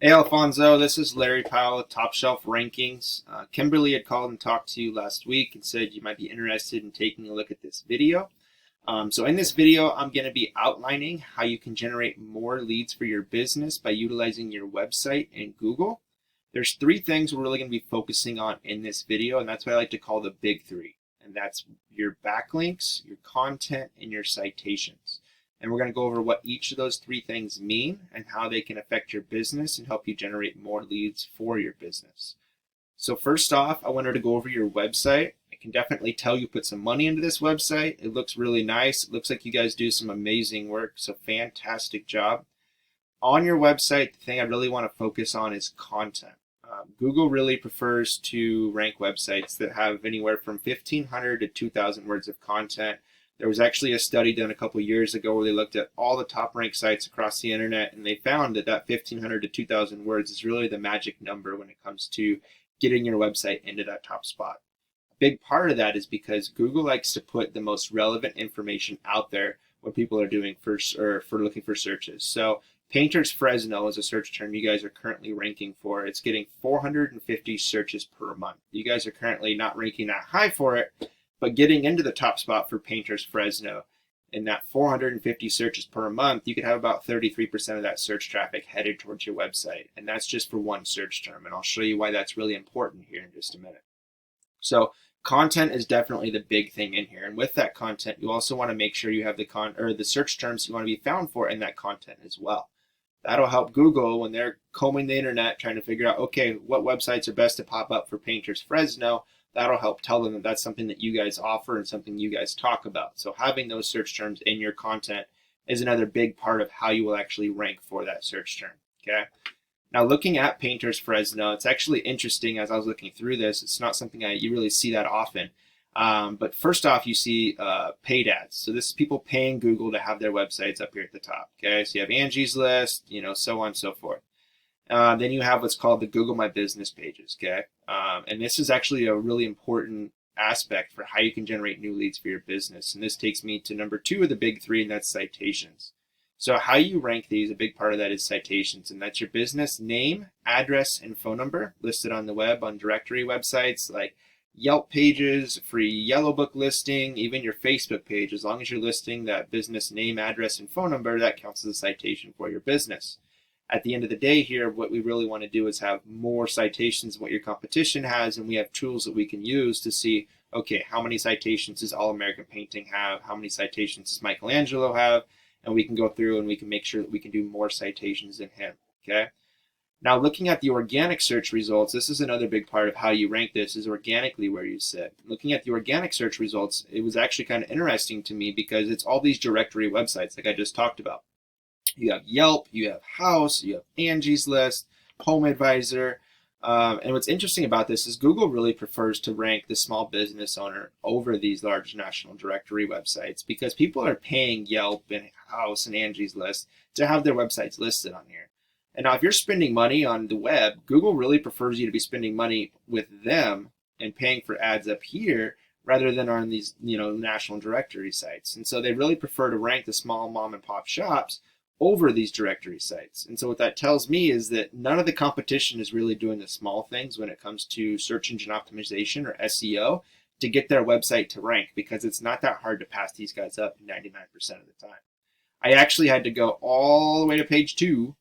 Hey Alfonso, this is Larry Powell with Top Shelf Rankings. Kimberly had called and talked to you last week and said you might be interested in taking a look at this video. So in this video, I'm going to be outlining how you can generate more leads for your business by utilizing your website and Google. There's three things we're really going to be focusing on in this video, and that's what I like to call the big three. And that's your backlinks, your content, and your citations. And we're going to go over what each of those three things mean and how they can affect your business and help you generate more leads for your business. So first off, I wanted to go over your website. I can definitely tell you put some money into this website. It looks really nice. It looks like you guys do some amazing work. So fantastic job. On your website, the thing I really want to focus on is content. Google really prefers to rank websites that have anywhere from 1,500 to 2,000 words of content. There was actually a study done a couple years ago where they looked at all the top ranked sites across the internet, and they found that 1,500 to 2,000 words is really the magic number when it comes to getting your website into that top spot. A big part of that is because Google likes to put the most relevant information out there when people are doing for looking for searches. So Painter's Fresno is a search term you guys are currently ranking for. It's getting 450 searches per month. You guys are currently not ranking that high for it, but getting into the top spot for Painter's Fresno in that 450 searches per month, you could have about 33% of that search traffic headed towards your website. And that's just for one search term. And I'll show you why that's really important here in just a minute. So content is definitely the big thing in here. And with that content, you also want to make sure you have the search terms you want to be found for in that content as well. That'll help Google when they're combing the internet, trying to figure out, okay, what websites are best to pop up for Painter's Fresno. That'll help tell them that that's something that you guys offer and something you guys talk about. So having those search terms in your content is another big part of how you will actually rank for that search term. Okay. Now looking at Painter's Fresno, it's actually interesting as I was looking through this. It's not something you really see that often. But first off, you see paid ads. So this is people paying Google to have their websites up here at the top. Okay, so you have Angie's List, so on and so forth. Then you have what's called the Google My Business pages. Okay, and this is actually a really important aspect for how you can generate new leads for your business. And this takes me to number 2 of the big 3, and that's citations. So how you rank these, a big part of that is citations, and that's your business name, address, and phone number listed on the web on directory websites like Yelp pages, free Yellow Book listing, even your Facebook page. As long as you're listing that business name, address, and phone number, that counts as a citation for your business. At the end of the day here, what we really want to do is have more citations than what your competition has, and we have tools that we can use to see, okay, how many citations does All American Painting have? How many citations does Michelangelo have? And we can go through and we can make sure that we can do more citations than him, okay? Now, looking at the organic search results, this is another big part of how you rank this, is organically where you sit. Looking at the organic search results, it was actually kind of interesting to me because it's all these directory websites like I just talked about. You have Yelp, you have House, you have Angie's List, Home Advisor. And what's interesting about this is Google really prefers to rank the small business owner over these large national directory websites because people are paying Yelp and House and Angie's List to have their websites listed on here. And now if you're spending money on the web, Google really prefers you to be spending money with them and paying for ads up here rather than on these, national directory sites. And so they really prefer to rank the small mom and pop shops over these directory sites. And so what that tells me is that none of the competition is really doing the small things when it comes to search engine optimization or SEO to get their website to rank, because it's not that hard to pass these guys up 99% of the time. I actually had to go all the way to page 2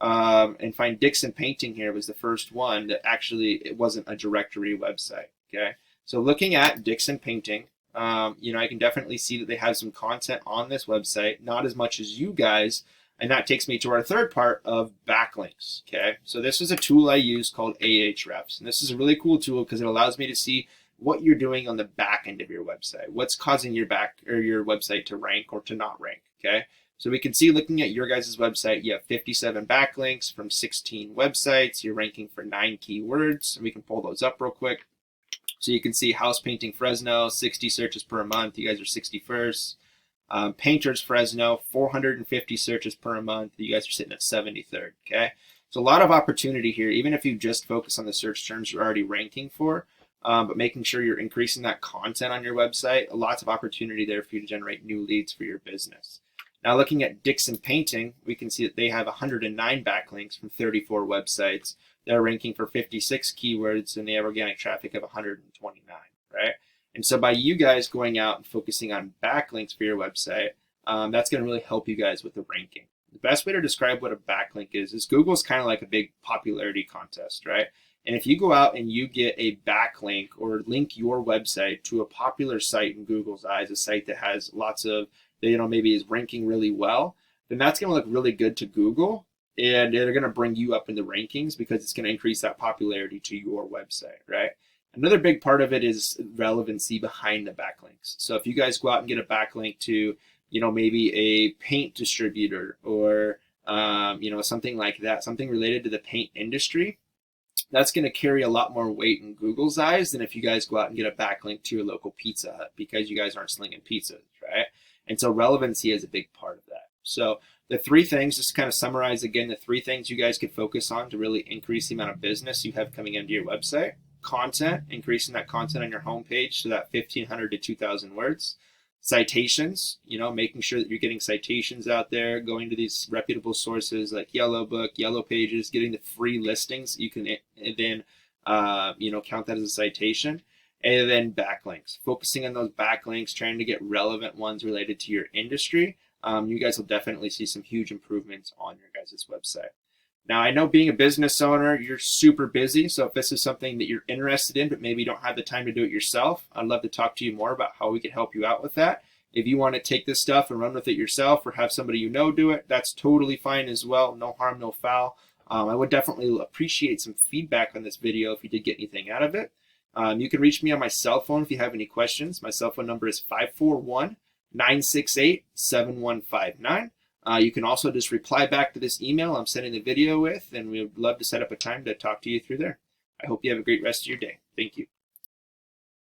and find Dixon Painting here was the first one that actually it wasn't a directory website. Okay, so looking at Dixon Painting, I can definitely see that they have some content on this website, not as much as you guys, and that takes me to our third part of backlinks. Okay, so this is a tool I use called Ahrefs, and this is a really cool tool because it allows me to see what you're doing on the back end of your website, what's causing your website to rank or to not rank. Okay. So we can see, looking at your guys' website, you have 57 backlinks from 16 websites. You're ranking for 9 keywords. And we can pull those up real quick. So you can see House Painting Fresno, 60 searches per month. You guys are 61st. Painter's Fresno, 450 searches per month. You guys are sitting at 73rd. Okay. So a lot of opportunity here, even if you just focus on the search terms you're already ranking for, but making sure you're increasing that content on your website, lots of opportunity there for you to generate new leads for your business. Now looking at Dixon Painting, we can see that they have 109 backlinks from 34 websites. They're ranking for 56 keywords and they have organic traffic of 129, right? And so by you guys going out and focusing on backlinks for your website, that's going to really help you guys with the ranking. The best way to describe what a backlink is Google's kind of like a big popularity contest, right? And if you go out and you get a backlink or link your website to a popular site in Google's eyes, a site that has lots of, maybe is ranking really well, then that's going to look really good to Google. And they're going to bring you up in the rankings because it's going to increase that popularity to your website, right? Another big part of it is relevancy behind the backlinks. So if you guys go out and get a backlink to, maybe a paint distributor or, something like that, something related to the paint industry, that's going to carry a lot more weight in Google's eyes than if you guys go out and get a backlink to your local Pizza Hut because you guys aren't slinging pizzas, right? And so relevancy is a big part of that. So the three things, just to kind of summarize again, the three things you guys could focus on to really increase the amount of business you have coming into your website. Content, increasing that content on your homepage to that 1,500 to 2,000 words. Citations, making sure that you're getting citations out there, going to these reputable sources like Yellow Book, Yellow Pages, getting the free listings. You can then, count that as a citation. And then backlinks, focusing on those backlinks, trying to get relevant ones related to your industry. You guys will definitely see some huge improvements on your guys' website. Now, I know being a business owner, you're super busy. So if this is something that you're interested in, but maybe you don't have the time to do it yourself, I'd love to talk to you more about how we can help you out with that. If you want to take this stuff and run with it yourself or have somebody do it, that's totally fine as well. No harm, no foul. I would definitely appreciate some feedback on this video if you did get anything out of it. You can reach me on my cell phone if you have any questions. My cell phone number is 541-968-7159. You can also just reply back to this email I'm sending the video with, and we would love to set up a time to talk to you through there. I hope you have a great rest of your day. Thank you.